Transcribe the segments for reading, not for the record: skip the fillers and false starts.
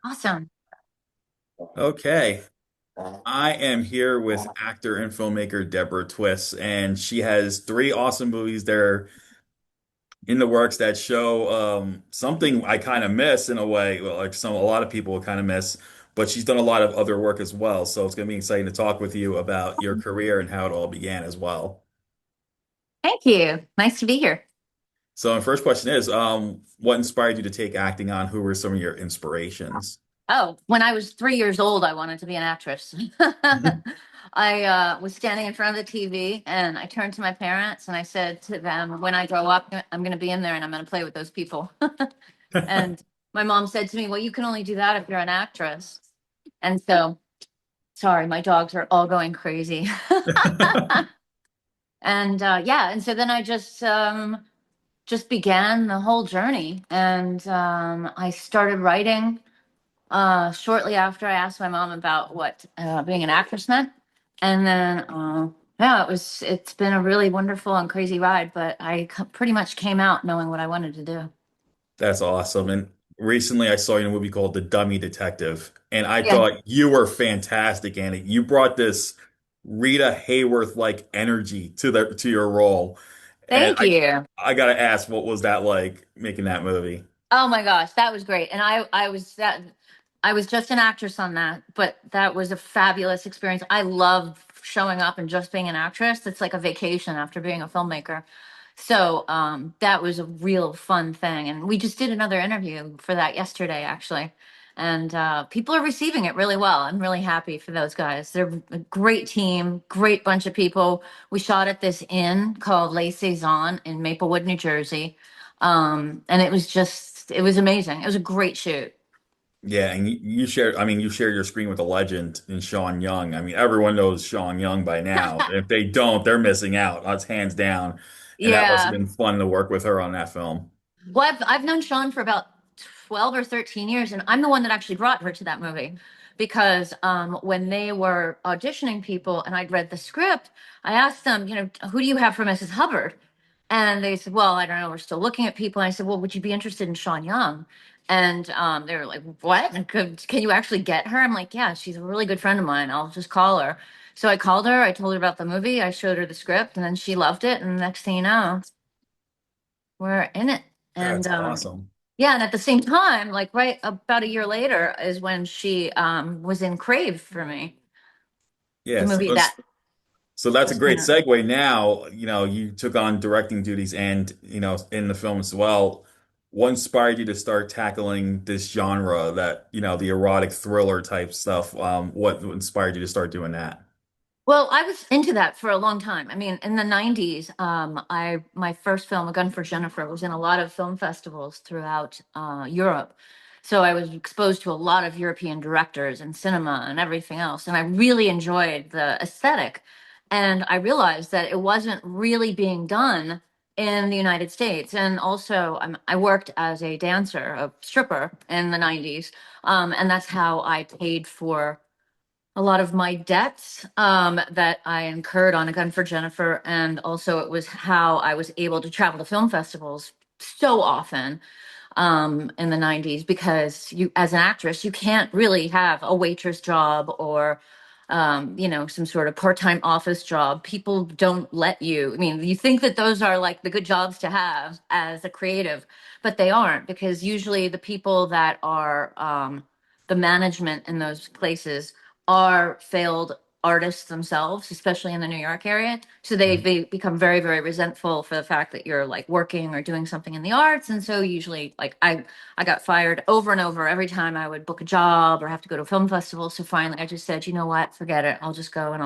Awesome. Okay, I am here with actor and filmmaker Deborah Twiss, and she has three awesome movies there in the works that show something I kind of miss in a way, well, like a lot of people kind of miss, but she's done a lot of other work as well. So it's going to be exciting to talk with you about your career and how it all began as well. Thank you. Nice to be here. So my first question is, what inspired you to take acting on? Who were some of your inspirations? Oh, when I was 3 years old, I wanted to be an actress. I was standing in front of the TV and I turned to my parents and I said to them, when I grow up, I'm going to be in there and I'm going to play with those people. And my mom said to me, well, you can only do that if you're an actress. And so, sorry, my dogs are all going crazy. And yeah, and so then I just began the whole journey. And I started writing shortly after I asked my mom about what being an actress meant. And then, yeah, it's been a really wonderful and crazy ride, but pretty much came out knowing what I wanted to do. That's awesome. And recently I saw you in a movie called The Dummy Detective, and I Yeah, thought you were fantastic, Annie. You brought this Rita Hayworth-like energy to your role. And thank you. I gotta ask, what was that like making that movie? Oh my gosh, that was great. And I was just an actress on that, but that was a fabulous experience. I love showing up and just being an actress. It's like a vacation after being a filmmaker. So that was a real fun thing. And we just did another interview for that yesterday, actually. And people are receiving it really well. I'm really happy for those guys. They're a great team, great bunch of people. We shot at this inn called Les Saisons in Maplewood, New Jersey. And it was amazing. It was a great shoot. Yeah, and you shared your screen with a legend in Sean Young. I mean, everyone knows Sean Young by now. If they don't, they're missing out. That's hands down. And that must have Yeah. been fun to work with her on that film. Well, I've known Sean for about 12 or 13 years, and I'm the one that actually brought her to that movie because when they were auditioning people and I'd read the script, I asked them, who do you have for Mrs. Hubbard? And they said, well, I don't know, we're still looking at people. And I said, well, would you be interested in Sean Young? And they were like, what? Can you actually get her? I'm like, yeah, she's a really good friend of mine. I'll just call her. So I called her, I told her about the movie, I showed her the script, and then she loved it. And next thing you know, we're in it. And That's awesome. yeah, and at the same time, like right about a year later is when she was in Crave for me, the Yeah, movie that so that's a just great came out. segue now. You took on directing duties and, in the film as well. What inspired you to start tackling this genre that, the erotic thriller type stuff? What inspired you to start doing that? Well, I was into that for a long time. I mean, in the 90s, I my first film, A Gun for Jennifer, was in a lot of film festivals throughout Europe. So I was exposed to a lot of European directors and cinema and everything else. And I really enjoyed the aesthetic. And I realized that it wasn't really being done in the United States. And also, I worked as a dancer, a stripper in the 90s. And that's how I paid for a lot of my debts that I incurred on A Gun for Jennifer. And also, it was how I was able to travel to film festivals so often in the 90s because as an actress, you can't really have a waitress job or, some sort of part time office job. People don't let you. I mean, you think that those are like the good jobs to have as a creative, but they aren't because usually the people that are the management in those places are failed artists themselves, especially in the New York area. So they become very, very resentful for the fact that you're like working or doing something in the arts. And so usually like I got fired over and over every time I would book a job or have to go to a film festival. So finally I just said, you know what, forget it. I'll just go and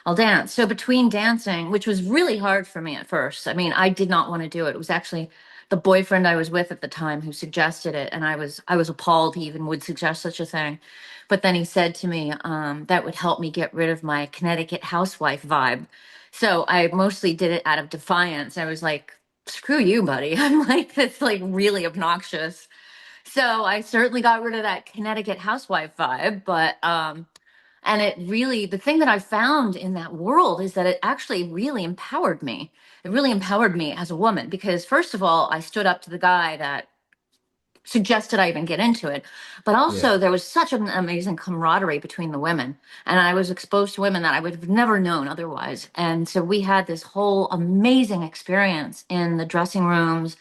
I'll dance. So between dancing, which was really hard for me at first. I mean, I did not want to do it. It was actually the boyfriend I was with at the time who suggested it, and I was appalled he even would suggest such a thing. But then he said to me that would help me get rid of my Connecticut housewife vibe. So I mostly did it out of defiance. I was like, screw you, buddy. I'm like, that's like really obnoxious. So I certainly got rid of that Connecticut housewife vibe. And it really, the thing that I found in that world is that it actually really empowered me. It really empowered me as a woman because, first of all, I stood up to the guy that suggested I even get into it. But Yeah. also, there was such an amazing camaraderie between the women, and I was exposed to women that I would have never known otherwise. And so we had this whole amazing experience in the dressing rooms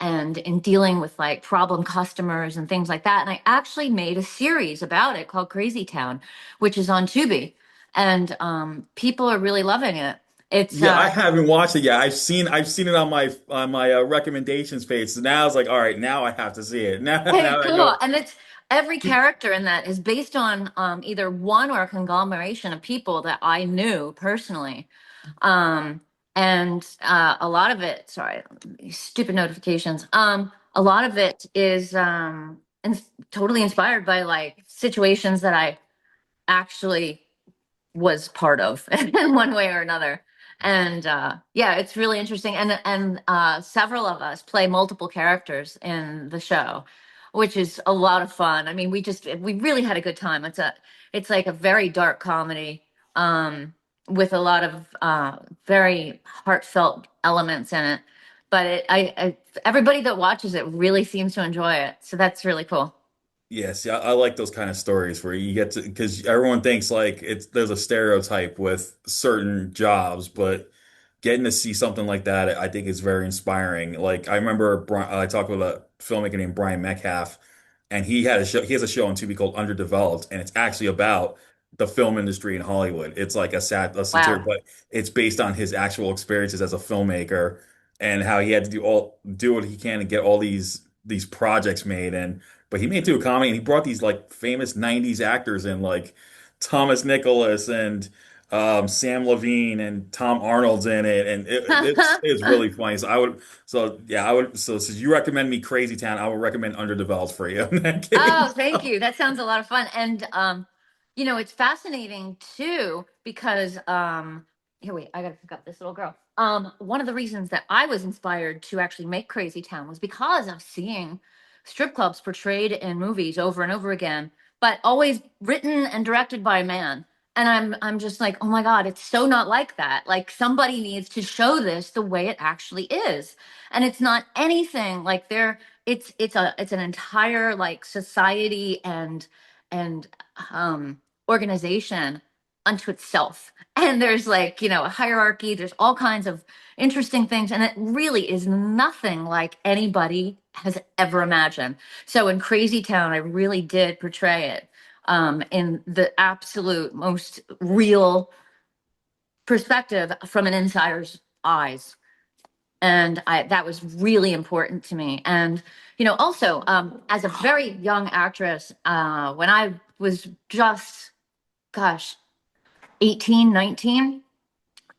and in dealing with like problem customers and things like that. And I actually made a series about it called Crazytown, which is on Tubi, and people are really loving it. It's Yeah, I haven't watched it yet. I've seen it on my recommendations page. So now it's like, all right, now I have to see it. Now I cool, know. and it's every character in that is based on either one or a conglomeration of people that I knew personally. Um, and a lot of it, sorry, these stupid notifications. A lot of it is totally inspired by like situations that I actually was part of in one way or another. And yeah, it's really interesting. And several of us play multiple characters in the show, which is a lot of fun. I mean, we really had a good time. It's like a very dark comedy with a lot of very heartfelt elements in it. But everybody that watches it really seems to enjoy it. So that's really cool. Yes, yeah, I like those kind of stories where you get to, because everyone thinks like there's a stereotype with certain jobs, but getting to see something like that, I think is very inspiring. Like I remember I talked with a filmmaker named Brian Metcalf, and he has a show on Tubi called Underdeveloped, and it's actually about the film industry in Hollywood. It's like a satire, Wow. but it's based on his actual experiences as a filmmaker and how he had to do what he can to get all these projects made. And but he made it to a comedy, and he brought these like famous '90s actors in, like Thomas Nicholas and Sam Levine and Tom Arnold's in it, and it's really funny. So since you recommend me Crazy Town, I would recommend Underdeveloped for you in that Oh, case. thank you. That sounds a lot of fun. And it's fascinating too because here wait, I gotta pick up this little girl. One of the reasons that I was inspired to actually make Crazy Town was because of seeing strip clubs portrayed in movies over and over again, but always written and directed by a man. And I'm just like, oh my God, it's so not like that. Like somebody needs to show this the way it actually is. And it's not anything like it's an entire like society and organization unto itself, and there's like a hierarchy, there's all kinds of interesting things, and it really is nothing like anybody has ever imagined. So in Crazy Town I really did portray it in the absolute most real perspective from an insider's eyes, and that was really important to me. And also as a very young actress, when I was just, gosh, 18, 19,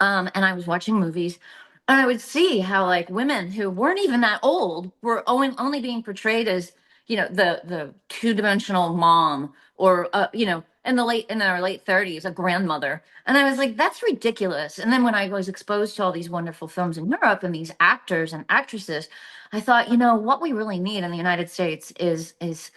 and I was watching movies, and I would see how like women who weren't even that old were only being portrayed as the two-dimensional mom, or in their late 30s, a grandmother. And I was like, that's ridiculous. And then when I was exposed to all these wonderful films in Europe and these actors and actresses, I thought, what we really need in the United States is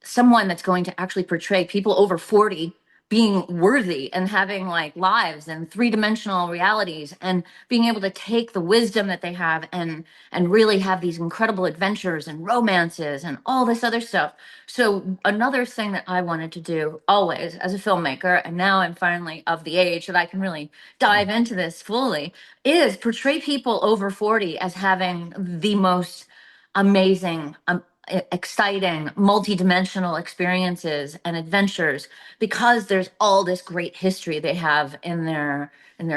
someone that's going to actually portray people over 40 being worthy and having like lives and three-dimensional realities, and being able to take the wisdom that they have and really have these incredible adventures and romances and all this other stuff. So another thing that I wanted to do always as a filmmaker, and now I'm finally of the age that I can really dive into this fully, is portray people over 40 as having the most amazing, exciting, multidimensional experiences and adventures, because there's all this great history they have in their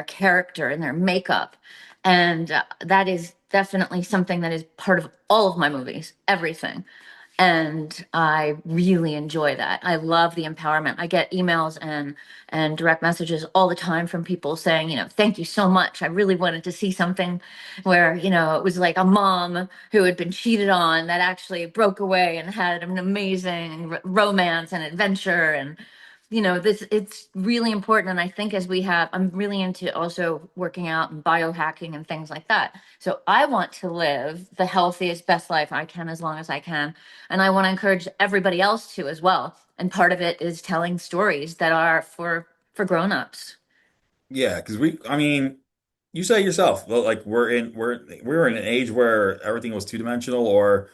character, in their makeup. And that is definitely something that is part of all of my movies, everything. And I really enjoy that. I love the empowerment. I get emails and direct messages all the time from people saying, thank you so much. I really wanted to see something where, it was like a mom who had been cheated on that actually broke away and had an amazing romance and adventure. And this it's really important. And I think as we have, I'm really into also working out and biohacking and things like that. So I want to live the healthiest, best life I can as long as I can. And I want to encourage everybody else to as well. And part of it is telling stories that are for grown-ups. Yeah, because I mean, you say yourself, well, like we're in an age where everything was two-dimensional, or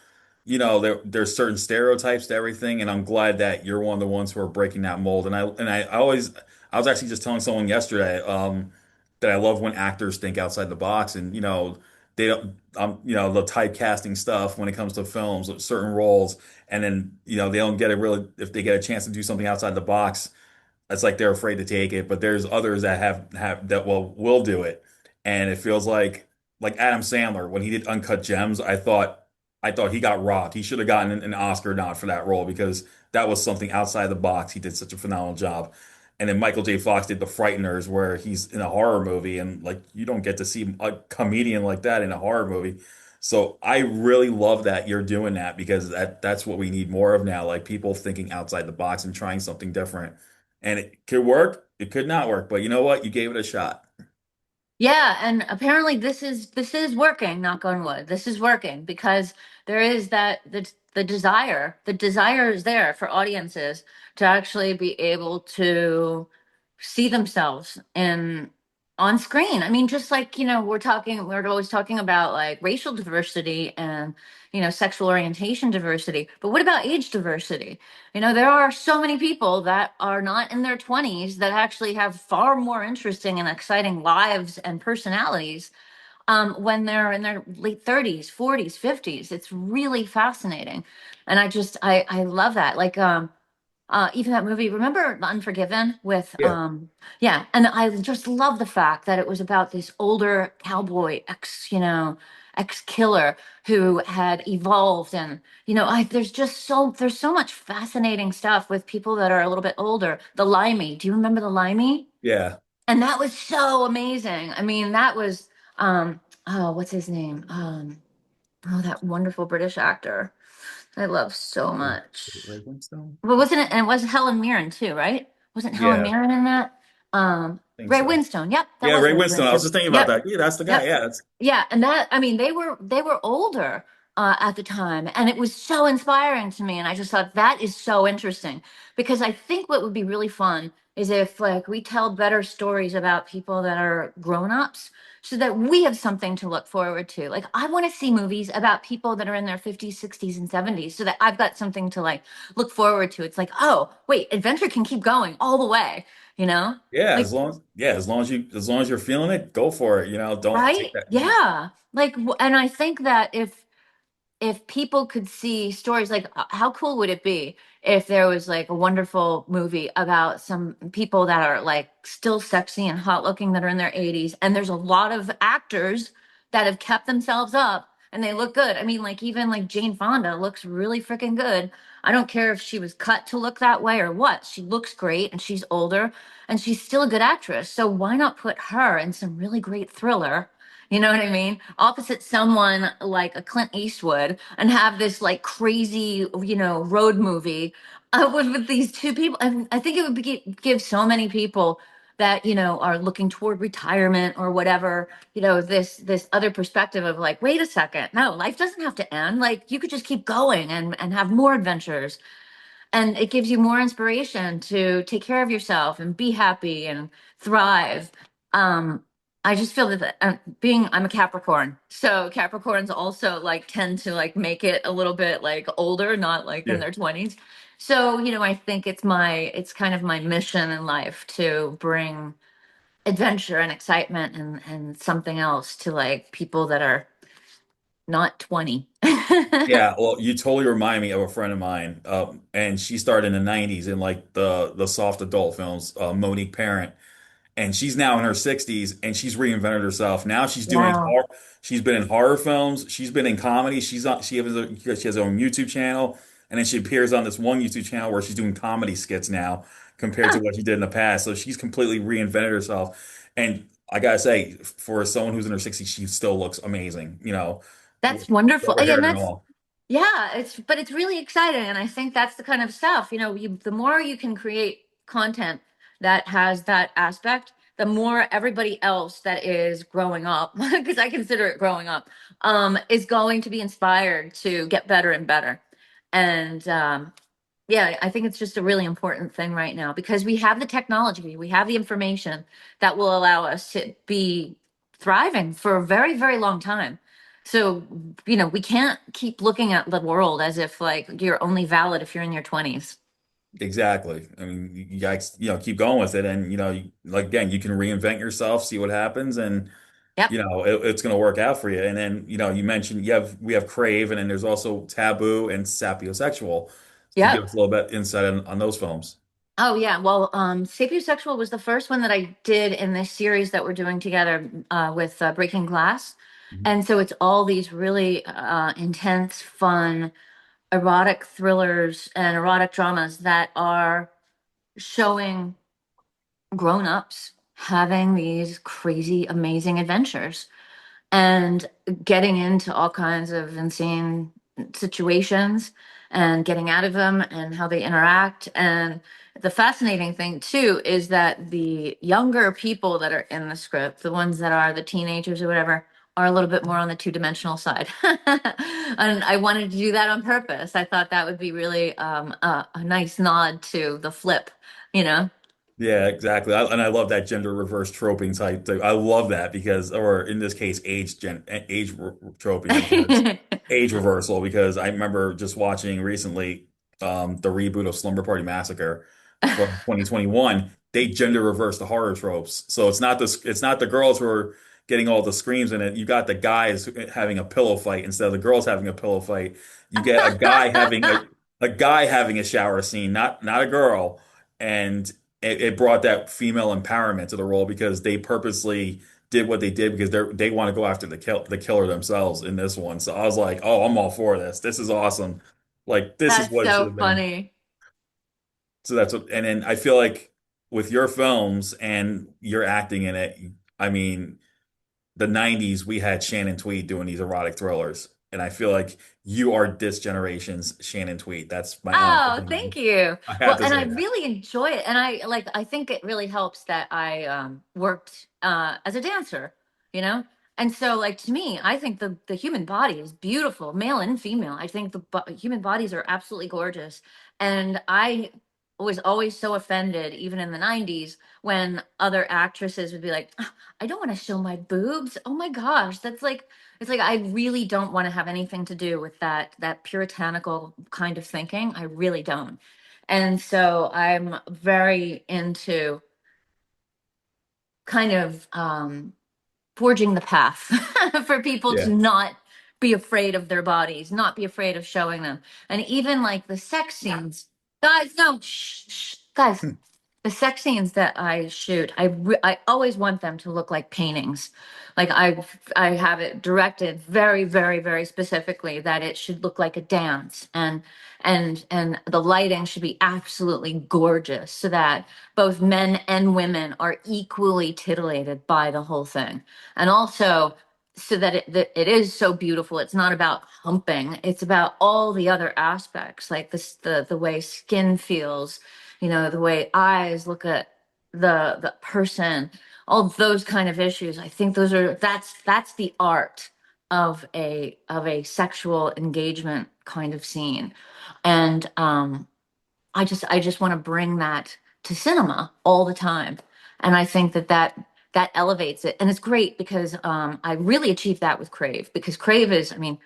there's certain stereotypes to everything, and I'm glad that you're one of the ones who are breaking that mold. I was actually just telling someone yesterday, that I love when actors think outside the box, and they don't, the typecasting stuff when it comes to films, certain roles, and then they don't get a really if they get a chance to do something outside the box. It's like they're afraid to take it, but there's others that have that will do it, and it feels like Adam Sandler when he did Uncut Gems. I thought he got robbed. He should have gotten an Oscar nod for that role because that was something outside the box. He did such a phenomenal job. And then Michael J. Fox did The Frighteners, where he's in a horror movie, and like you don't get to see a comedian like that in a horror movie. So I really love that you're doing that because that's what we need more of now, like people thinking outside the box and trying something different. And it could work, it could not work, but you know what? You gave it a shot. Yeah, and apparently this is working, knock on wood. This is working because there is the desire is there for audiences to actually be able to see themselves in on screen. I mean, just like, we're always talking about like racial diversity and, sexual orientation diversity, but what about age diversity? There are so many people that are not in their 20s that actually have far more interesting and exciting lives and personalities when they're in their late 30s, 40s, 50s. It's really fascinating. And I love that. Like, even that movie, remember Unforgiven with, Yeah. yeah. And I just love the fact that it was about this older cowboy ex-killer who had evolved. And, there's so much fascinating stuff with people that are a little bit older. The Limey, do you remember the Limey? Yeah. And that was so amazing. I mean, that was, oh, what's his name? Oh, that wonderful British actor I love so much. Ray Winstone? But wasn't it? And it was Helen Mirren too, right? Wasn't Helen Yeah, Mirren in that? I think Ray so. Winstone. Yep, that Yeah, was Ray Ray Winstone. I was Winstone. just thinking about Yep, that. Yeah, that's the guy. yep. Yeah, that's Yeah, and that, I mean, they were older at the time, and it was so inspiring to me. And I just thought that is so interesting because I think what would be really fun is if like we tell better stories about people that are grown-ups so that we have something to look forward to. Like I want to see movies about people that are in their 50s, 60s, and 70s so that I've got something to like look forward to. It's like, oh, wait, adventure can keep going all the way, you know? yeah. Like, As long as you're feeling it, go for it. Don't take right? that. Yeah. Like, and I think that if people could see stories like how cool would it be if there was like a wonderful movie about some people that are like still sexy and hot looking that are in their 80s, and there's a lot of actors that have kept themselves up and they look good. I mean, like even like Jane Fonda looks really freaking good. I don't care if she was cut to look that way or what. She looks great and she's older and she's still a good actress. So why not put her in some really great thriller? You know what I mean? Opposite someone like a Clint Eastwood and have this like crazy, road movie with these two people. I think it would give so many people that, are looking toward retirement or whatever, this other perspective of like, wait a second, no, life doesn't have to end. Like you could just keep going and have more adventures, and it gives you more inspiration to take care of yourself and be happy and thrive. I just feel that I'm a Capricorn, so Capricorns also like tend to like make it a little bit like older, not like in Yeah. their 20s. So, I think it's kind of my mission in life to bring adventure and excitement and something else to like people that are not 20. Yeah, well, you totally remind me of a friend of mine, and she started in the '90s in like the soft adult films, Monique Parent, and she's now in her 60s and she's reinvented herself. Now she's doing Wow. horror. She's been in horror films. She's been in comedy. She has her own YouTube channel, and then she appears on this one YouTube channel where she's doing comedy skits now compared to what she did in the past. So she's completely reinvented herself. And I gotta say, for someone who's in her 60s, she still looks amazing. That's wonderful. Silver Yeah, hair and and that's all. yeah, it's really exciting, and I think that's the kind of stuff, the more you can create content that has that aspect, the more everybody else that is growing up, because I consider it growing up, is going to be inspired to get better and better. And yeah, I think it's just a really important thing right now because we have the technology, we have the information that will allow us to be thriving for a very, very long time. So, we can't keep looking at the world as if like you're only valid if you're in your 20s. Exactly. I mean, you guys, keep going with it, and like again, you can reinvent yourself, see what happens, and Yep. it's going to work out for you. And then, you mentioned we have Crave, and then there's also Taboo and Sapiosexual. Can you give Yep. us a little bit insight on those films? Oh yeah. Well, Sapiosexual was the first one that I did in this series that we're doing together with Breaking Glass. Mhm. And so it's all these really intense, fun, erotic thrillers and erotic dramas that are showing grown-ups having these crazy, amazing adventures and getting into all kinds of insane situations and getting out of them and how they interact. And the fascinating thing too is that the younger people that are in the script, the ones that are the teenagers or whatever, are a little bit more on the two-dimensional side. And I wanted to do that on purpose. I thought that would be really a nice nod to the flip, you know? Yeah, exactly. And I love that gender reverse troping type thing. I love that because, or in this case, troping because age reversal. Because I remember just watching recently the reboot of Slumber Party Massacre from 2021. They gender reverse the horror tropes, so it's not the girls who are getting all the screams in it. You got the guys having a pillow fight instead of the girls having a pillow fight. You get a guy having a shower scene, not a girl, and it brought that female empowerment to the role because they purposely did what they did because they want to go after the killer themselves in this one. So I was like, oh, I'm all for this. This is awesome. Like this is That's what it should so have been. funny. So that's what, and then I feel like with your films and your acting in it, I mean, the 90s, we had Shannon Tweed doing these erotic thrillers. And I feel like you are this generation's Shannon Tweed. That's my honest Oh, thank opinion. you. I have Well, to and I say that. really enjoy it. And I think it really helps that I worked as a dancer, you know? And so like to me, I think the human body is beautiful, male and female. I think the human bodies are absolutely gorgeous. And I was always so offended even in the 90s when other actresses would be like, "Ah, I don't want to show my boobs. Oh my gosh, that's like it's like I really don't want to have anything to do with that puritanical kind of thinking. I really don't. And so I'm very into kind of forging the path for people to Yeah. not be afraid of their bodies, not be afraid of showing them. And even like the sex scenes. Guys, no, shh, guys, the sex scenes that I shoot, I always want them to look like paintings. Like I have it directed very, very, very specifically that it should look like a dance, and the lighting should be absolutely gorgeous so that both men and women are equally titillated by the whole thing. And also so that it is so beautiful. It's not about humping. It's about all the other aspects, like the way skin feels, the way eyes look at the person, all those kind of issues. I think that's the art of a sexual engagement kind of scene. And I just want to bring that to cinema all the time. And I think that elevates it. And it's great because I really achieved that with Crave, because Crave is, I mean,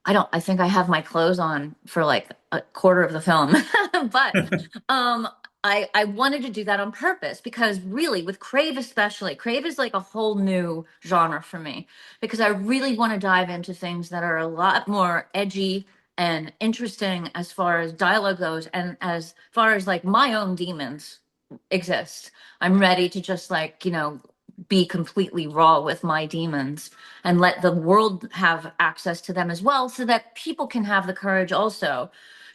I think I have my clothes on for like a quarter of the film. But um I wanted to do that on purpose because really with Crave especially, Crave is like a whole new genre for me because I really want to dive into things that are a lot more edgy and interesting as far as dialogue goes and as far as like my own demons exist. I'm ready to just like, be completely raw with my demons and let the world have access to them as well so that people can have the courage also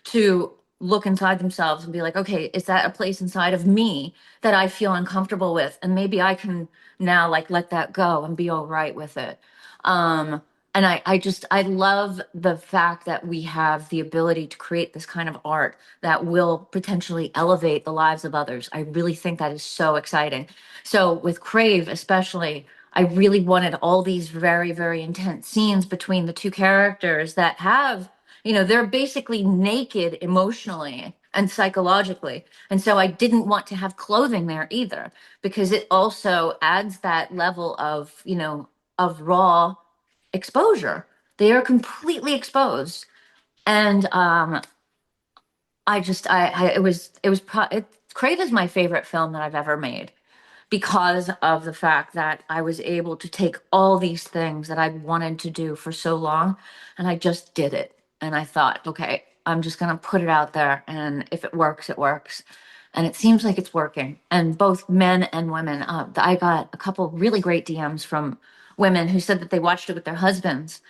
to look inside themselves and be like, okay, is that a place inside of me that I feel uncomfortable with? And maybe I can now like let that go and be all right with it. Um, and I love the fact that we have the ability to create this kind of art that will potentially elevate the lives of others. I really think that is so exciting. So with Crave, especially, I really wanted all these very, very intense scenes between the two characters that have, they're basically naked emotionally and psychologically. And so I didn't want to have clothing there either, because it also adds that level of raw exposure They are completely exposed. And Crave is my favorite film that I've ever made because of the fact that I was able to take all these things that I'd wanted to do for so long and I just did it. And I thought, okay, I'm just going to put it out there. And if it works, it works. And it seems like it's working. And both men and women, I got a couple really great DMs from women who said that they watched it with their husbands.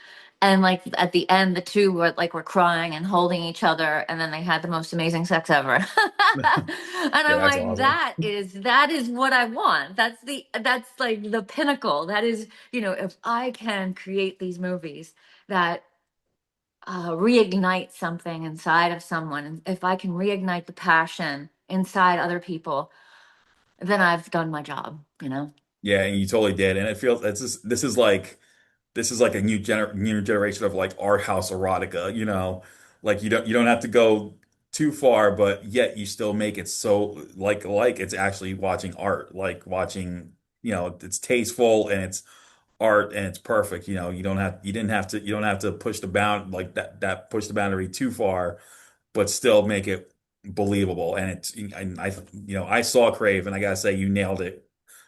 And like at the end, the two were crying and holding each other, and then they had the most amazing sex ever. And Yeah, I'm that's like, awesome. that is what I want. That's like the pinnacle. That is, if I can create these movies that reignite something inside of someone, and if I can reignite the passion inside other people, then I've done my job. Yeah, and you totally did. And it feels this is like a new generation of like art house erotica, Like you don't have to go too far, but yet you still make it so like it's actually watching art, like watching, it's tasteful and it's art and it's perfect. You don't have to push the that push the boundary too far, but still make it believable. And I saw Crave and I gotta say you nailed it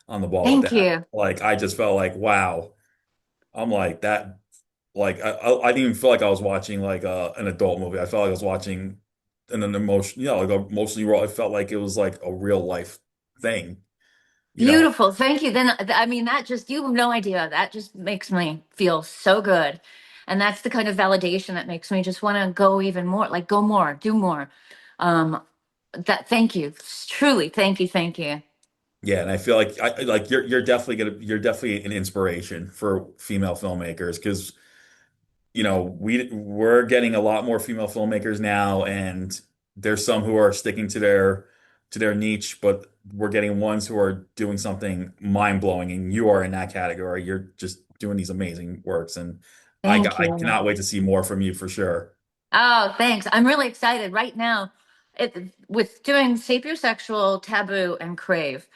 on the ball with Thank that. you. Like I just felt like, wow. I'm like that. Like I didn't even feel like I was watching like an adult movie. I felt like I was watching an emotion, like emotionally raw. It felt like it was like a real life thing, you know. Beautiful. Thank you. Then, I mean, that just, you have no idea. That just makes me feel so good. And that's the kind of validation that makes me just want to go even more, like go more, do more. Um, thank you. Truly. Thank you. Thank you. Yeah, and I feel like you're definitely an inspiration for female filmmakers because we're getting a lot more female filmmakers now, and there's some who are sticking to their niche, but we're getting ones who are doing something mind-blowing, and you are in that category. You're just doing these amazing works, and Thank I you. cannot wait to see more from you for sure. Oh, thanks. I'm really excited right now. With doing sapiosexual, taboo, and crave.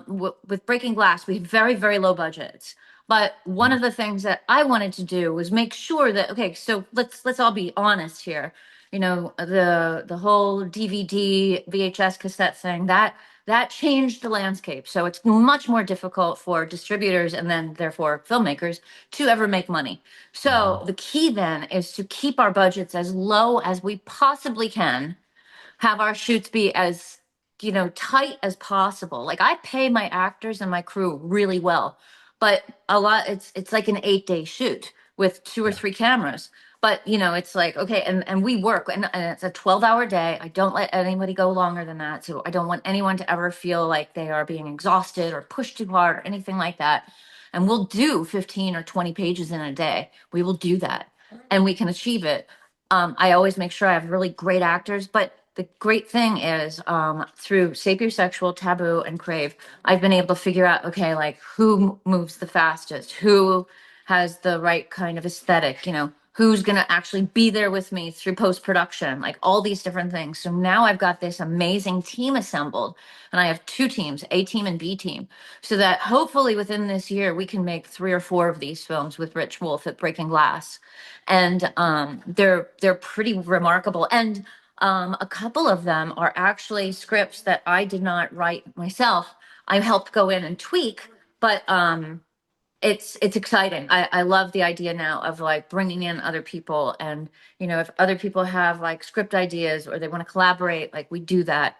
With Breaking Glass, we had very, very low budgets. But one of the things that I wanted to do was make sure that, okay, so let's all be honest here. The whole DVD, VHS cassette thing, that changed the landscape. So it's much more difficult for distributors and then therefore filmmakers to ever make money. So Mhm. the key then is to keep our budgets as low as we possibly can, have our shoots be as tight as possible. Like I pay my actors and my crew really well, but it's like an 8-day shoot with two or Yeah. three cameras. But it's like okay, and we work, and it's a 12-hour day. I don't let anybody go longer than that, so I don't want anyone to ever feel like they are being exhausted or pushed too hard or anything like that. And we'll do 15 or 20 pages in a day. We will do that, and we can achieve it. I always make sure I have really great actors, but the great thing is through sapiosexual, taboo, and crave, I've been able to figure out, okay, like who moves the fastest, who has the right kind of aesthetic, who's going to actually be there with me through post-production, like all these different things. So now I've got this amazing team assembled, and I have two teams, A team and B team, so that hopefully within this year we can make 3 or 4 of these films with Rich Wolf at Breaking Glass. And they're pretty remarkable. And a couple of them are actually scripts that I did not write myself. I helped go in and tweak, but it's exciting. I love the idea now of like bringing in other people, and if other people have like script ideas or they want to collaborate, like we do that.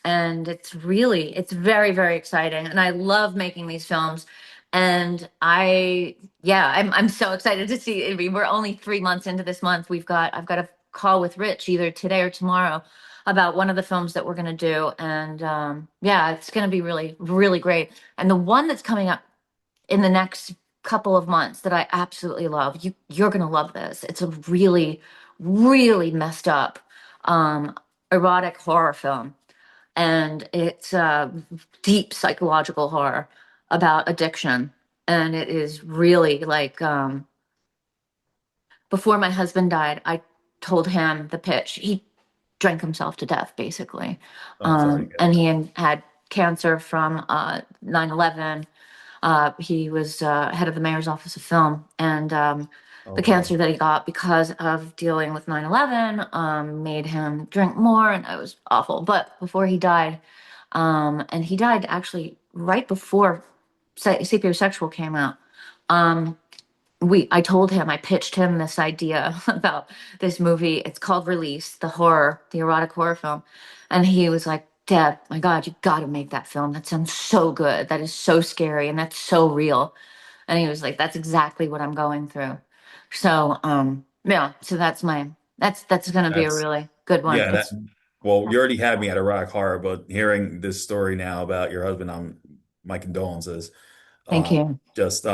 And it's very, very exciting. And I love making these films. And I'm so excited to see. I mean, we're only 3 months into this month. I've got a call with Rich either today or tomorrow about one of the films that we're going to do. And yeah, it's going to be really, really great. And the one that's coming up in the next couple of months that I absolutely love. You're gonna love this. It's a really, really messed up um erotic horror film. And it's deep psychological horror about addiction. And it is really like before my husband died, I told him the pitch. He drank himself to death, basically. Oh, I'm sorry to get And that. he had cancer from 9/11. He was head of the mayor's office of film, and Oh the wow. cancer that he got because of dealing with 9/11 made him drink more, and it was awful. But before he died, and he died actually right before Sapiosexual came out. Um, I told him, I pitched him this idea about this movie. It's called Release, the erotic horror film. And he was like, Deb, my God, you got to make that film. That sounds so good. That is so scary and that's so real. And he was like, that's exactly what I'm going through. So, yeah, so that's going to be a That's really good one. yeah, that It's, well, you already had me at a rock horror, but hearing this story now about your husband, my condolences. thank you. Just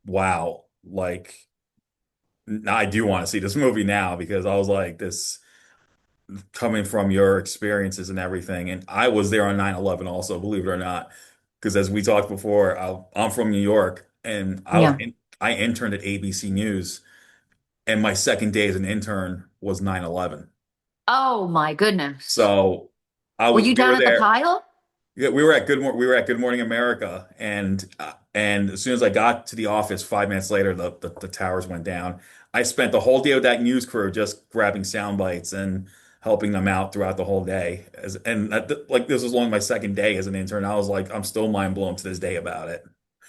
wow. Like I do want to see this movie now because I was like this coming from your experiences and everything. And I was there on 9/11 also, believe it or not. Because as we talked before, I'm from New York and Yeah. I interned at ABC News and my second day as an intern was 9/11. Oh my goodness. So Were you we down were at the there. pile? Yeah, we were at Good Morning America, and as soon as I got to the office, 5 minutes later, the towers went down. I spent the whole day with that news crew, just grabbing sound bites and helping them out throughout the whole day. Like this was only my second day as an intern. I was like, I'm still mind blown to this day about it.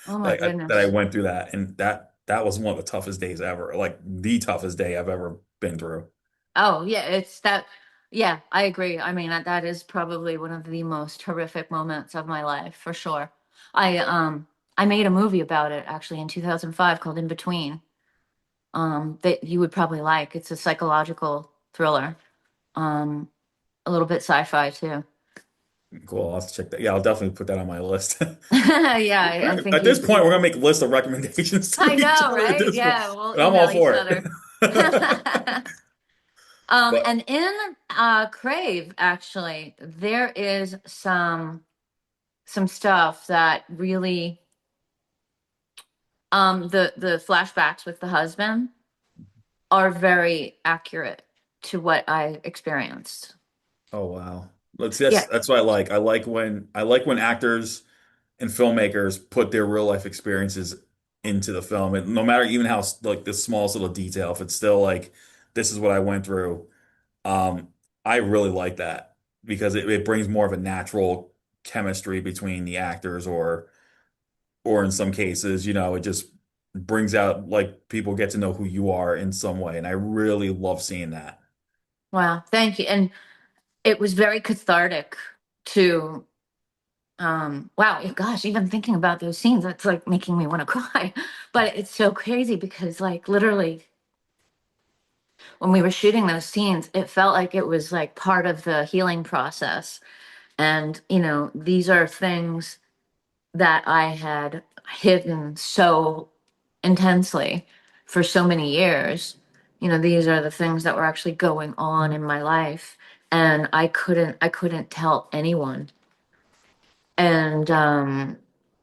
Oh my Like that I goodness. went through that, and that was one of the toughest days ever. Like the toughest day I've ever been through. Oh, yeah, it's that. Yeah, I agree. I mean, that is probably one of the most horrific moments of my life, for sure. I um I made a movie about it actually in 2005 called In Between. That you would probably like. It's a psychological thriller. Um, a little bit sci-fi too. Cool. I'll have to check that. Yeah, I'll definitely put that on my list. Yeah, I think At this you'd. point, we're gonna make a list of recommendations to I each know, other at right? this point, Yeah, we'll and I'm all email each for other. it. But And in Crave, actually, there is some stuff that really the flashbacks with the husband are very accurate to what I experienced. oh wow, Yeah. that's what I like. I like when actors and filmmakers put their real life experiences into the film, and no matter even how like the smallest little detail, if it's still like this is what I went through. Um, I really like that because it brings more of a natural chemistry between the actors, or in some cases, it just brings out like people get to know who you are in some way, and I really love seeing that. Wow, thank you. And it was very cathartic to wow, gosh, even thinking about those scenes, it's like making me want to cry. But it's so crazy because like literally when we were shooting those scenes, it felt like it was like part of the healing process. And, these are things that I had hidden so intensely for so many years. These are the things that were actually going on in my life, and I couldn't tell anyone. And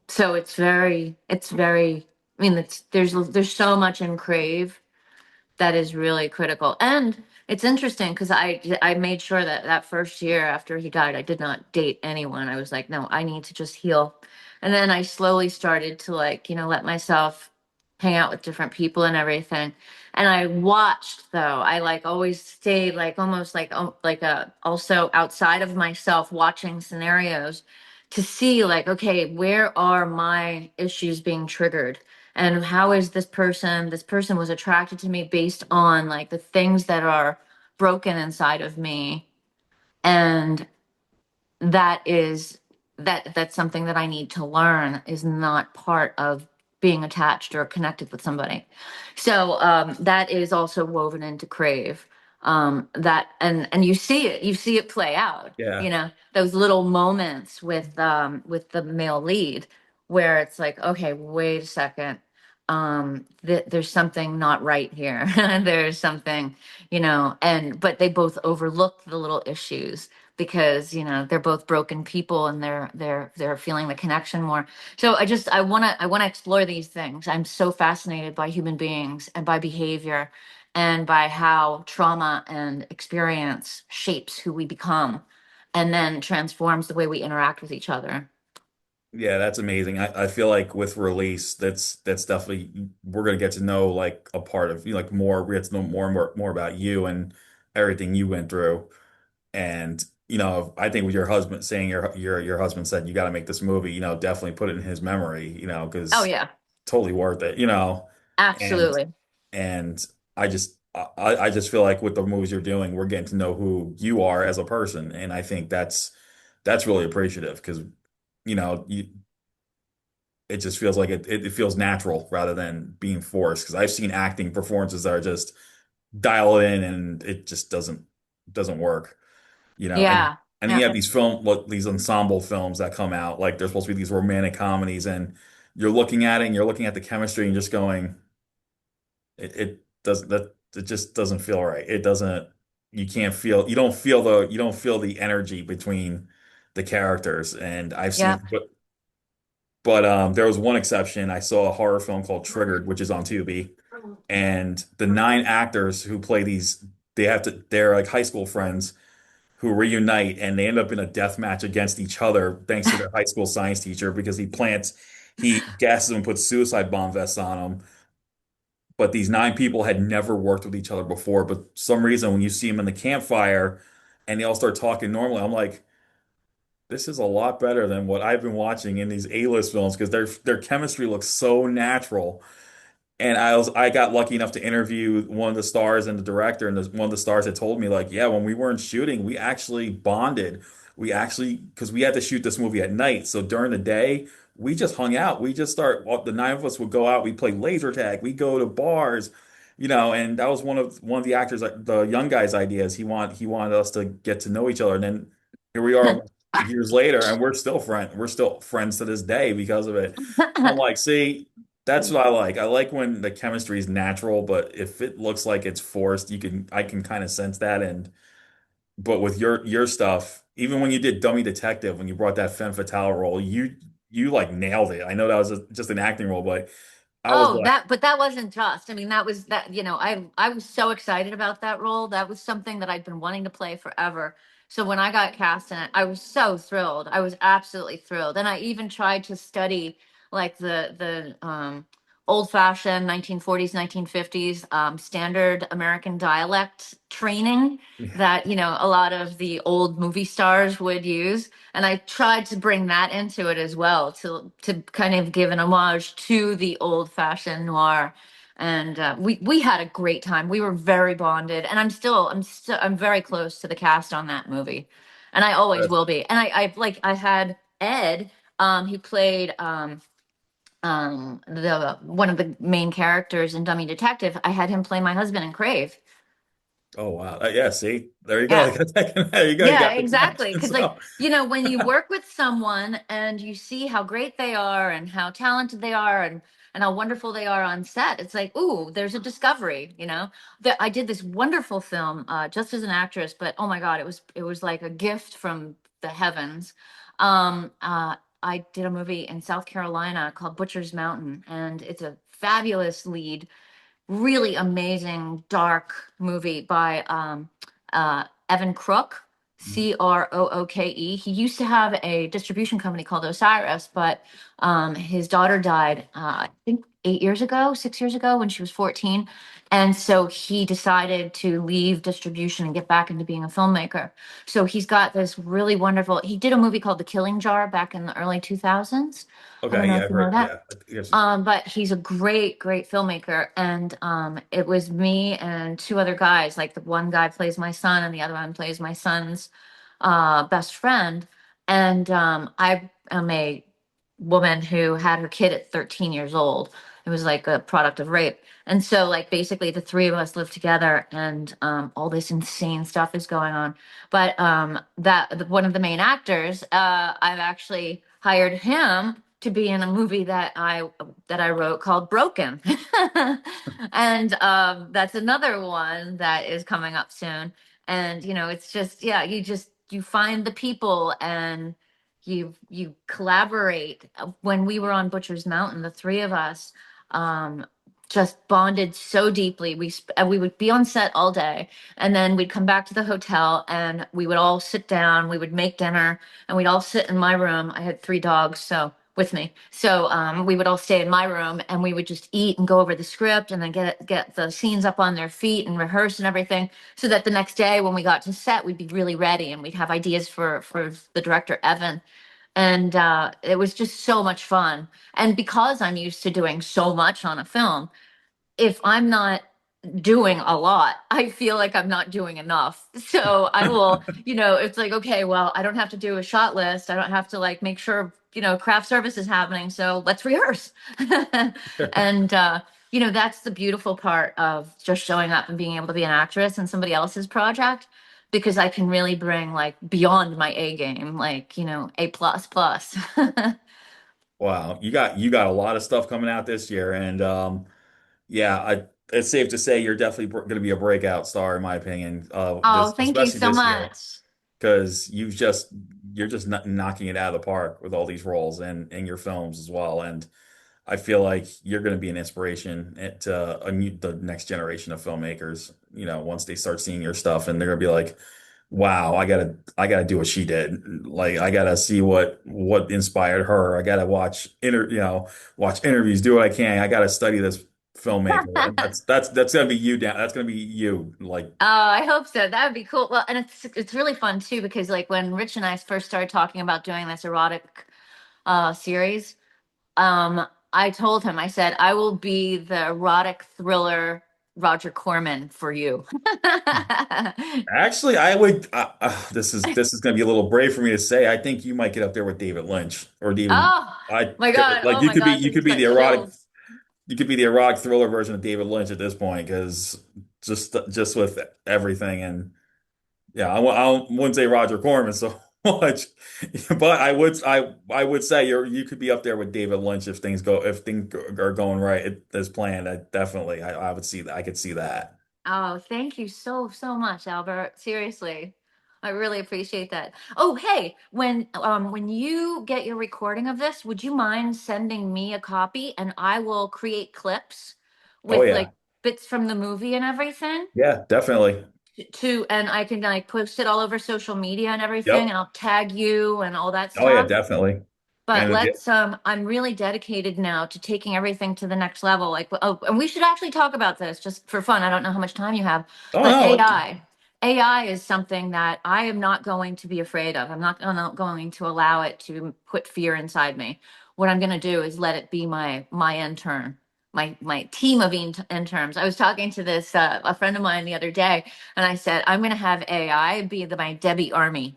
so it's very. I mean, there's so much in Crave that is really critical. And it's interesting because I made sure that that first year after he died, I did not date anyone. I was like, no, I need to just heal. And then I slowly started to like, let myself hang out with different people and everything. And I watched though. I like always stayed like almost like a also outside of myself watching scenarios to see like, okay, where are my issues being triggered? And how is this person was attracted to me based on like the things that are broken inside of me, and that is that's something that I need to learn is not part of being attached or connected with somebody. So that is also woven into Crave. That and you see it play out. Yeah. Those little moments with the male lead where it's like, okay, wait a second. There's something not right here. There's something, and but they both overlook the little issues because they're both broken people and they're feeling the connection more. So I want to explore these things. I'm so fascinated by human beings and by behavior and by how trauma and experience shapes who we become and then transforms the way we interact with each other. Yeah, that's amazing. I feel like with release, that's definitely we're gonna get to know like a part of you, like more. We get to know more about you and everything you went through. And I think with your husband saying your husband said you got to make this movie, definitely put it in his memory, Oh because yeah, totally worth it. And absolutely. and I just feel like with the movies you're doing, we're getting to know who you are as a person, and I think that's really appreciative because you know you, it just feels like it feels natural rather than being forced. Because I've seen acting performances that are just dial in and it just doesn't work. And Yeah. then Yeah. you have these ensemble films that come out, like they're supposed to be these romantic comedies, and you're looking at it and you're looking at the chemistry and just going, it doesn't that it just doesn't feel right. It doesn't. You don't feel the energy between the characters. And I've Yeah. seen, but there was one exception. I saw a horror film called Triggered, which is on Tubi, and the nine actors who play they're like high school friends who reunite and they end up in a death match against each other thanks to their high school science teacher because he gasses them and puts suicide bomb vests on them. But these nine people had never worked with each other before. But for some reason, when you see them in the campfire and they all start talking normally, I'm like, this is a lot better than what I've been watching in these A-list films because their chemistry looks so natural. And I got lucky enough to interview one of the stars and the director, and one of the stars had told me like, yeah, when we weren't shooting, we actually bonded. Because we had to shoot this movie at night, so during the day we just hung out. Well, the nine of us would go out. We play laser tag. We go to bars, and that was one of the actors, the young guy's ideas. He wanted us to get to know each other, and then here we are years later, and we're still friends to this day because of it. I'm like, see. That's what I like. I like when the chemistry is natural, but if it looks like it's forced, I can kind of sense that. But with your stuff, even when you did Dummy Detective, when you brought that femme fatale role, you like nailed it. I know that was just an acting role, but I was Oh, like, but that wasn't just. I mean, that was that, I was so excited about that role. That was something that I'd been wanting to play forever. So when I got cast in it, I was so thrilled. I was absolutely thrilled. And I even tried to study like the old-fashioned 1940s, 1950s standard American dialect training that, a lot of the old movie stars would use. And I tried to bring that into it as well to kind of give an homage to the old fashioned noir. And we had a great time. We were very bonded, and I'm very close to the cast on that movie, and I always that's, will be. And I had Ed, he played the one of the main characters in Dummy Detective. I had him play my husband in Crave. oh wow, yeah. See, there you go. Yeah. There you go. You Yeah, got the exactly. connection. Because, like, So when you work with someone and you see how great they are and how talented they are and how wonderful they are on set, it's like, ooh, there's a discovery. That I did this wonderful film just as an actress, but oh my God, it was like a gift from the heavens. I did a movie in South Carolina called Butcher's Mountain, and it's a fabulous lead, really amazing dark movie by Evan Crook, Crooke. He used to have a distribution company called Osiris, but his daughter died, I think 8 years ago, 6 years ago, when she was 14. And so he decided to leave distribution and get back into being a filmmaker. So he's got this really wonderful, he did a movie called The Killing Jar back in the early 2000s. I don't okay, know yeah, if I've you know heard. that. Yeah, yes. But he's a great, great filmmaker. And it was me and two other guys. Like the one guy plays my son, and the other one plays my son's best friend. And I am a woman who had her kid at 13 years old. It was like a product of rape. And so, like, basically, the three of us live together, and all this insane stuff is going on. But one of the main actors, I've actually hired him to be in a movie that I wrote called Broken, and that's another one that is coming up soon. And it's just, yeah, you find the people and you collaborate. When we were on Butcher's Mountain, the three of us um just bonded so deeply. We would be on set all day, and then we'd come back to the hotel and we would all sit down, we would make dinner, and we'd all sit in my room. I had three dogs, so with me. So we would all stay in my room and we would just eat and go over the script and then get the scenes up on their feet and rehearse and everything, so that the next day when we got to set, we'd be really ready and we'd have ideas for the director Evan. And it was just so much fun. And because I'm used to doing so much on a film, if I'm not doing a lot, I feel like I'm not doing enough. So I will, it's like, okay, well, I don't have to do a shot list. I don't have to like make sure, craft service is happening. So let's rehearse. And, that's the beautiful part of just showing up and being able to be an actress in somebody else's project, because I can really bring like beyond my A game, like, A plus plus. Wow, you got a lot of stuff coming out this year, and yeah, it's safe to say you're definitely going to be a breakout star, in my opinion. Oh, This thank you especially so this year, much. because you're just knocking it out of the park with all these roles and in your films as well. And I feel like you're going to be an inspiration to the next generation of filmmakers. Once they start seeing your stuff, and they're going to be like, wow, I gotta do what she did. Like I gotta see what inspired her. I gotta watch interviews, do what I can. I gotta study this filmmaker. And that's gonna be you down. That's gonna be you. Like, Oh, I hope so. That would be cool. Well, and it's really fun too, because like when Rich and I first started talking about doing this erotic series, I told him, I said, I will be the erotic thriller Roger Corman for you. actually, I would. This is gonna be a little brave for me to say. I think you might get up there with David Lynch, or even Oh I my God. like Oh my gosh, I you could just be the got erotic. chills. You could be the erotic thriller version of David Lynch at this point, because just with everything. And yeah, I wouldn't say Roger Corman so much, but I would say you could be up there with David Lynch if things are going right as planned. I would see that. I could see that. Oh, thank you so, so much, Albert. Seriously. I really appreciate that. Oh, hey, when you get your recording of this, would you mind sending me a copy and I will create clips Oh with like yeah, bits from the movie and everything yeah, definitely. and I can like post it all over social media and everything, Yep. and I'll tag you and all that Oh yeah, stuff. definitely. But And yeah. I'm really dedicated now to taking everything to the next level. Like, oh, and we should actually talk about this just for fun. I don't know how much time you have, Oh but no. AI is something that I am not going to be afraid of. I'm not going to allow it to put fear inside me. What I'm going to do is let it be my intern, my team of interns. I was talking to this a friend of mine the other day, and I said I'm going to have AI be my Debbie Army.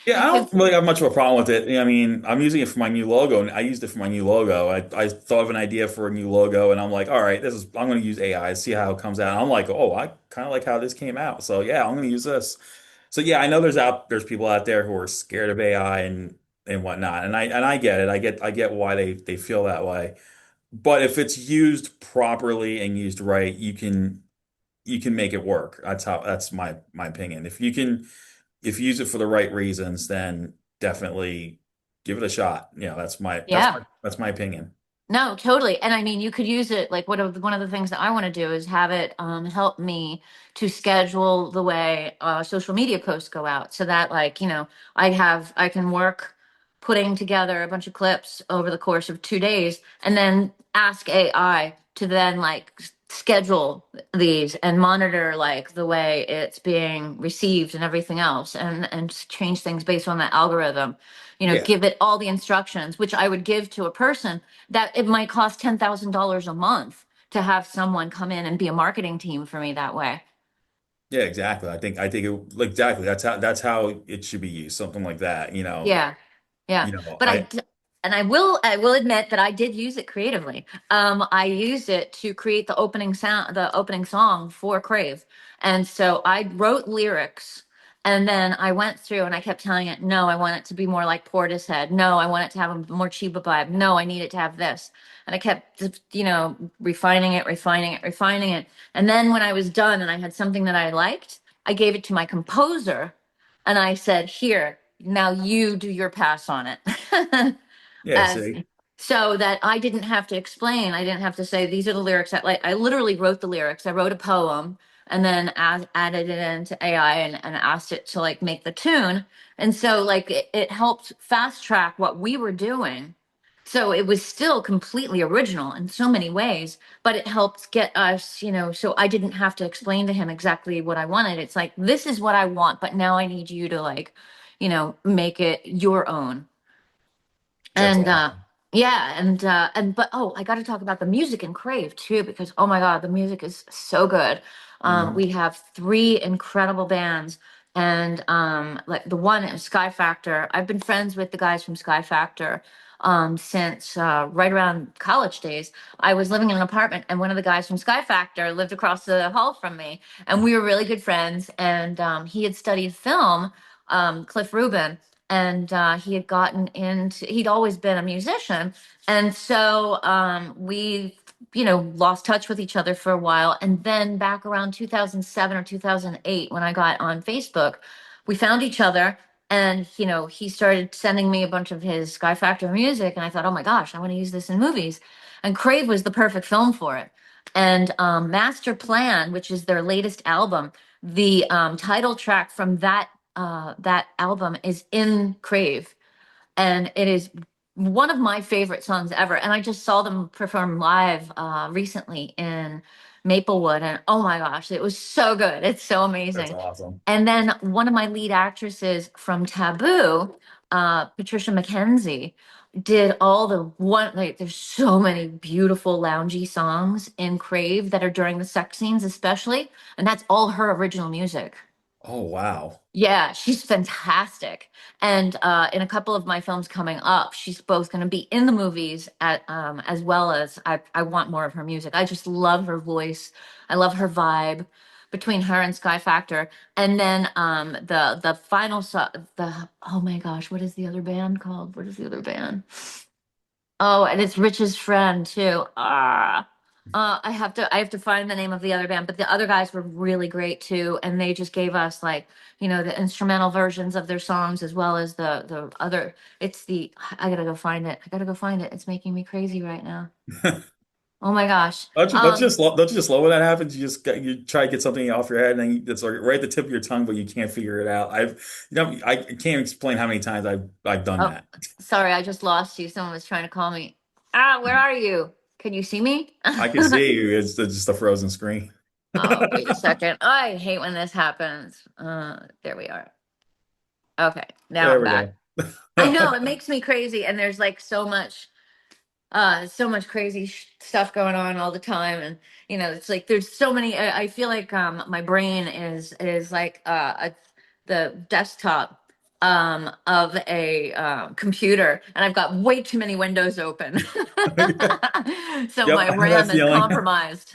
Yeah, I don't 'Cause- really have much of a problem with it. I mean, I'm using it for my new logo, and I used it for my new logo. I thought of an idea for a new logo, and I'm like, all right, I'm going to use AI, see how it comes out. And I'm like, oh, I kind of like how this came out. So yeah, I'm going to use this. So yeah, I know there's people out there who are scared of AI and whatnot, and I get it. I get why they feel that way. But if it's used properly and used right, you can make it work. That's my opinion. If you use it for the right reasons, then definitely give it a shot. yeah. That's my opinion. No, totally. And I mean, you could use it like one of the things that I want to do is have it help me to schedule the way social media posts go out, so that like, I can work putting together a bunch of clips over the course of 2 days and then ask AI to then like schedule these and monitor like the way it's being received and everything else, and change things based on that algorithm. Yeah. Give it all the instructions, which I would give to a person that it might cost $10,000 a month to have someone come in and be a marketing team for me that way. Yeah, exactly. I think exactly that's how it should be used. Something like that. Yeah. Yeah. But I and I will admit that I did use it creatively. I used it to create the opening song for Crave. And so I wrote lyrics, and then I went through and I kept telling it, no, I want it to be more like Portishead. No, I want it to have a more Chiba vibe. No, I need it to have this. And I kept, refining it, refining it, refining it. And then when I was done and I had something that I liked, I gave it to my composer and I said, here, now you do your pass on it. yeah, As see. so that I didn't have to explain. I didn't have to say these are the lyrics that like I literally wrote the lyrics. I wrote a poem and then added it into AI and asked it to like make the tune. And so like it helped fast track what we were doing. So it was still completely original in so many ways, but it helped get us, so I didn't have to explain to him exactly what I wanted. It's like, this is what I want, but now I need you to like, make it your own. That's And awesome. yeah, and but oh, I got to talk about the music in Crave too, because oh my God, the music is so good. Mhm. We have three incredible bands, and like the one is Sky Factor. I've been friends with the guys from Sky Factor since right around college days. I was living in an apartment, and one of the guys from Sky Factor lived across the hall from me, and we were really good friends. And he had studied film, Cliff Rubin, and he had gotten into, he'd always been a musician. And so we, lost touch with each other for a while. And then back around 2007 or 2008, when I got on Facebook, we found each other. And, he started sending me a bunch of his Sky Factor music. And I thought, oh my gosh, I want to use this in movies. And Crave was the perfect film for it. And Master Plan, which is their latest album, the title track from that album is in Crave, and it is one of my favorite songs ever. And I just saw them perform live recently in Maplewood, and oh my gosh, it was so good. It's so That's amazing. awesome. And then one of my lead actresses from Taboo, Patricia McKenzie, did all the one like there's so many beautiful loungy songs in Crave that are during the sex scenes especially, and that's all her original music. Oh, wow. Yeah, she's fantastic. And in a couple of my films coming up, she's both going to be in the movies as well as I want more of her music. I just love her voice. I love her vibe between her and Sky Factor. And then the final the oh my gosh, what is the other band called? What is the other band? Oh, and it's Rich's friend too. I have to find the name of the other band, but the other guys were really great too, and they just gave us like, the instrumental versions of their songs as well as the other. It's the I gotta go find it. I gotta go find it. It's making me crazy right now. Oh my gosh. Don't you just love when that happens? You try to get something off your head and then it's like right at the tip of your tongue, but you can't figure it out. I can't explain how many times I've done Oh, that. sorry, I just lost you. Someone was trying to call me. Where are you? Can you see me? I can see you. It's just a frozen screen. Oh, wait a second. I hate when this happens. There we are. Okay, now There I'm we back. go. I know it makes me crazy, and there's like so much crazy stuff going on all the time, and it's like there's so many. I feel like my brain is like the desktop of a computer, and I've got way too many windows open, so Yep, my I know that RAM is feeling. compromised.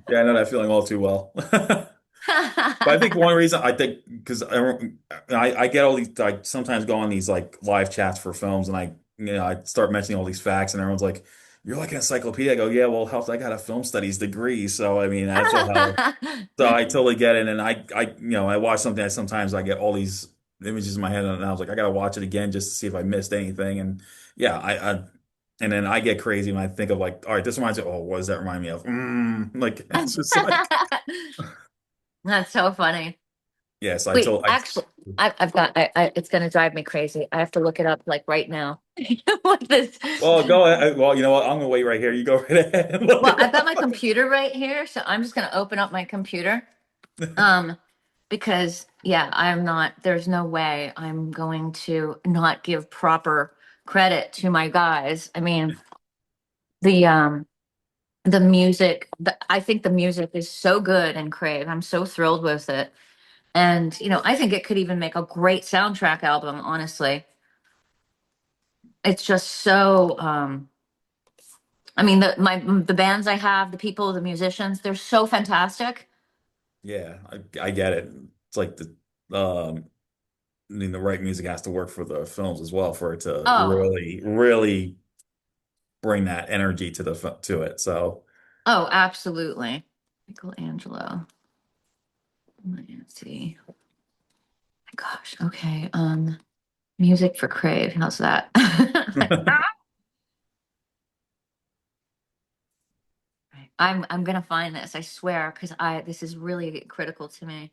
Yeah, I know that feeling all too well. But I think one reason I think because I get all these I sometimes go on these like live chats for films and I start mentioning all these facts and everyone's like, "You're like an encyclopedia." I go, "Yeah, well, help, I got a film studies degree, so I mean that's what helps." So I totally get it, and I watch something that sometimes I get all these images in my head, and I was like, I gotta watch it again just to see if I missed anything, and yeah, and then I get crazy when I think of like, all right, this reminds me. Oh, what does that remind me of? Like it's just like, That's so funny. yes, I Wait, told I. actually, I've got, it's going to drive me crazy. I have to look it up like right now. What this? Well, go ahead. Well, you know what? I'm gonna wait right here. You go right ahead and look Well, it I've got up. my computer right here, so I'm just going to open up my computer. Um, because yeah, there's no way I'm going to not give proper credit to my guys. I mean, the um the music, I think the music is so good in Crave. I'm so thrilled with it. And, I think it could even make a great soundtrack album, honestly. It's just so I mean the bands I have, the people, the musicians, they're so fantastic. Yeah, I get it. It's like I mean, the right music has to work for the films as well for it to Oh, really, really bring that energy to to it. So, oh, absolutely. Michelangelo. Let's see. My gosh. Okay. Music for Crave. How's that? Right. I'm gonna find this, I swear, because I this is really critical to me.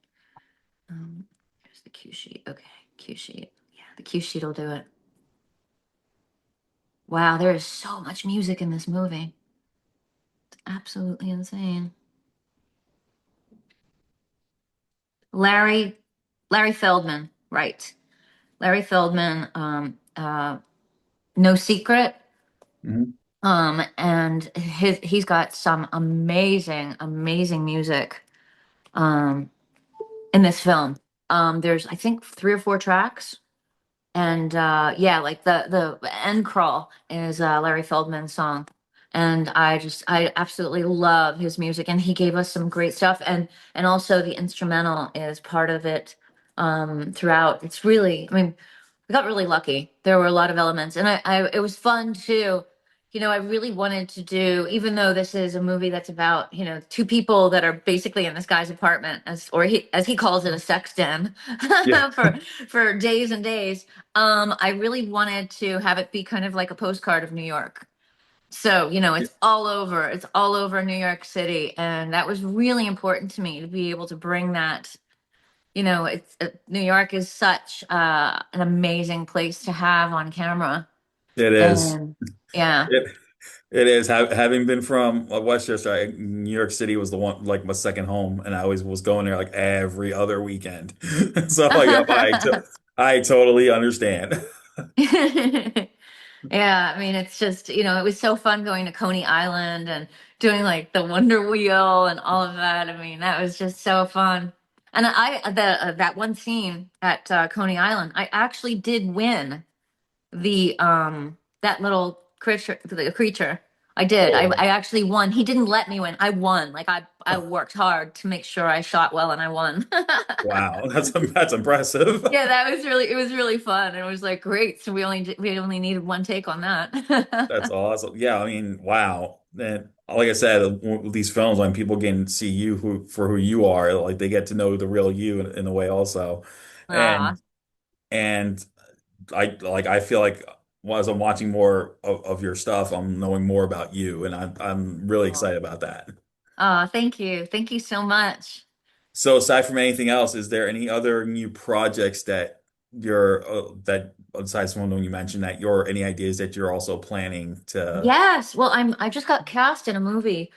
Here's the cue sheet. Okay, cue sheet. Yeah, the cue sheet will do it. Wow, there is so much music in this movie. It's absolutely insane. Larry Larry Feldman, right. Larry Feldman, No Secret. Mhm. And he's got some amazing music um in this film. There's I think three or four tracks. And yeah, like the end crawl is Larry Feldman's song. And I absolutely love his music, and he gave us some great stuff, and also the instrumental is part of it throughout. It's really, I mean, we got really lucky. There were a lot of elements, and it was fun too. You know, I really wanted to do, even though this is a movie that's about, you know, two people that are basically in this guy's apartment, as he calls it, a sex den, Yeah. for days and days. I really wanted to have it be kind of like a postcard of New York. So, you know, it's all over New York City, and that was really important to me to be able to bring that. You know, New York is such an amazing place to have on camera. It is. And yeah. It it is. Having been from Westchester, New York City was the one like my second home, and I always was going there like every other weekend. So, yep, I totally understand. Yeah, I mean, it's just, you know, it was so fun going to Coney Island and doing like the Wonder Wheel and all of that. I mean, that was just so fun. And that one scene at Coney Island, I actually did win the that little creature, the creature. I did. Oh, I actually won. He didn't let me win. I won. Like I worked hard to make sure I shot well, and I won. wow, that's impressive. Yeah, that was really, it was really fun. And it was like, great. So we only needed one take on That's that. awesome. Yeah, I mean, wow. And like I said, with these films, when people can see you who you are, like they get to know the real you in a way also. Ah, And I feel like as I'm watching more of your stuff, I'm knowing more about you, and I'm really oh, excited about that. thank you. Thank you so much. So aside from anything else, is there any other new projects that you're that besides from the one you mentioned that you're any ideas that you're also planning to? Yes. Well, I just got cast in a movie.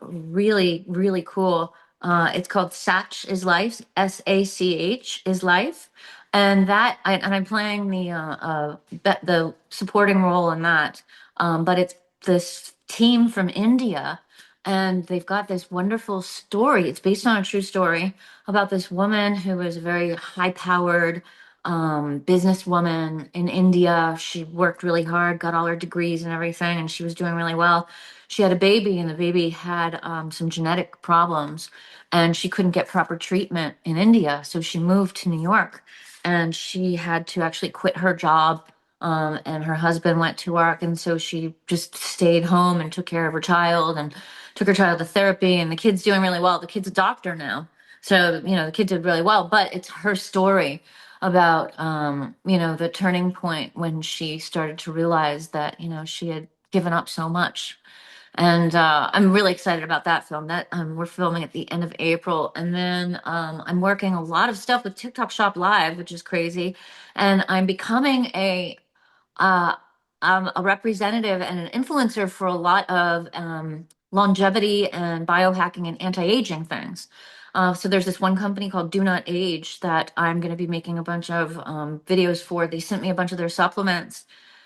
Really cool. It's called Satch is Life, SACH is Life. And I'm playing the supporting role in that. But it's this team from India, and they've got this wonderful story. It's based on a true story about this woman who was a very high-powered businesswoman in India. She worked really hard, got all her degrees and everything, and she was doing really well. She had a baby, and the baby had some genetic problems, and she couldn't get proper treatment in India. So she moved to New York, and she had to actually quit her job. And her husband went to work, and so she just stayed home and took care of her child and took her child to therapy. And the kid's doing really well. The kid's a doctor now. So, you know, the kid did really well, but it's her story about you know, the turning point when she started to realize that, you know, she had given up so much. And I'm really excited about that film. That we're filming at the end of April, and then I'm working a lot of stuff with TikTok Shop Live, which is crazy, and I'm becoming uh, a representative and an influencer for a lot of longevity and biohacking and anti-aging things. So there's this one company called Do Not Age that I'm going to be making a bunch of videos for. They sent me a bunch of their supplements,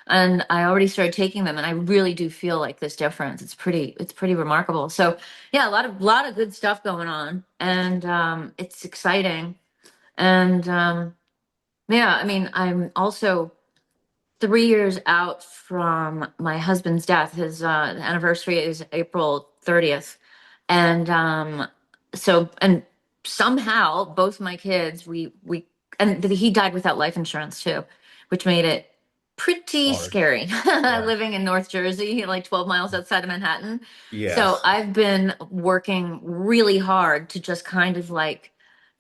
and I already started taking them, and I really do feel like this difference. It's pretty remarkable. So yeah, a lot of good stuff going on, and it's exciting. And yeah, I mean, I'm also 3 years out from my husband's death. His anniversary is April 30th. And and somehow both my kids, and he died without life insurance too, which made it pretty Hard. scary Yeah. living in North Jersey, like 12 miles outside of Manhattan. Yeah. So I've been working really hard to just kind of like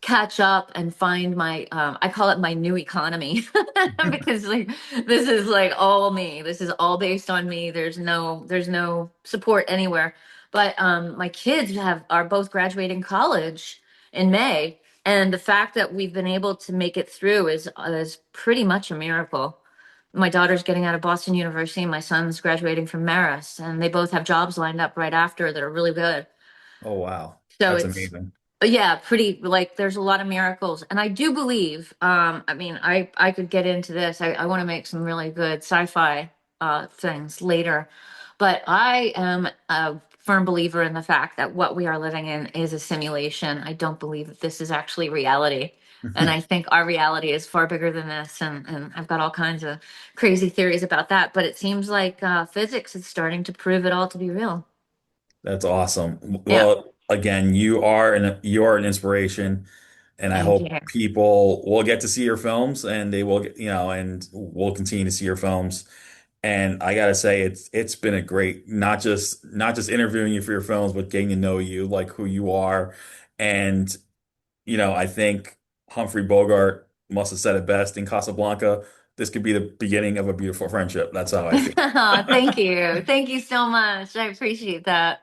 catch up and find my I call it my new economy because like this is like all me. This is all based on me. There's no support anywhere. But my kids are both graduating college in May, and the fact that we've been able to make it through is pretty much a miracle. My daughter's getting out of Boston University, my son's graduating from Marist, and they both have jobs lined up right after that are really good. Oh, wow. So That's it's amazing. yeah, pretty like there's a lot of miracles. And I do believe, I mean, I could get into this. I want to make some really good sci-fi things later. But I am a firm believer in the fact that what we are living in is a simulation. I don't believe that this is actually reality. And I think our reality is far bigger than this. And I've got all kinds of crazy theories about that. But it seems like physics is starting to prove it all to be real. That's awesome. Yeah. Well, again, you are an inspiration, and I Thank you. hope people will get to see your films, and they will get, and we'll continue to see your films. And I gotta say, it's been a great not just interviewing you for your films, but getting to know you, like who you are. And I think Humphrey Bogart must have said it best in Casablanca. This could be the beginning of a beautiful friendship. That's how I feel. Thank you. Thank you so much. I appreciate that.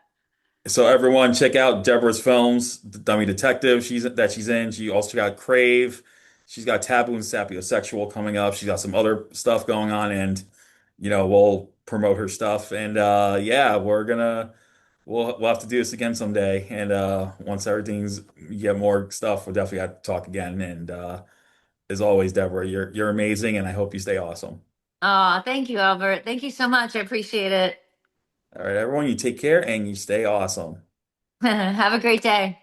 So everyone, check out Deborah's films, The Dummy Detective. She's in. She also got Crave. She's got Taboo and Sapiosexual coming up. She's got some other stuff going on, and we'll promote her stuff. And yeah, we'll have to do this again someday. And once you get more stuff, we'll definitely have to talk again. And as always, Deborah, you're amazing, and I hope you stay awesome. Oh, thank you, Albert. Thank you so much. I appreciate it. All right, everyone, you take care and you stay awesome. Have a great day.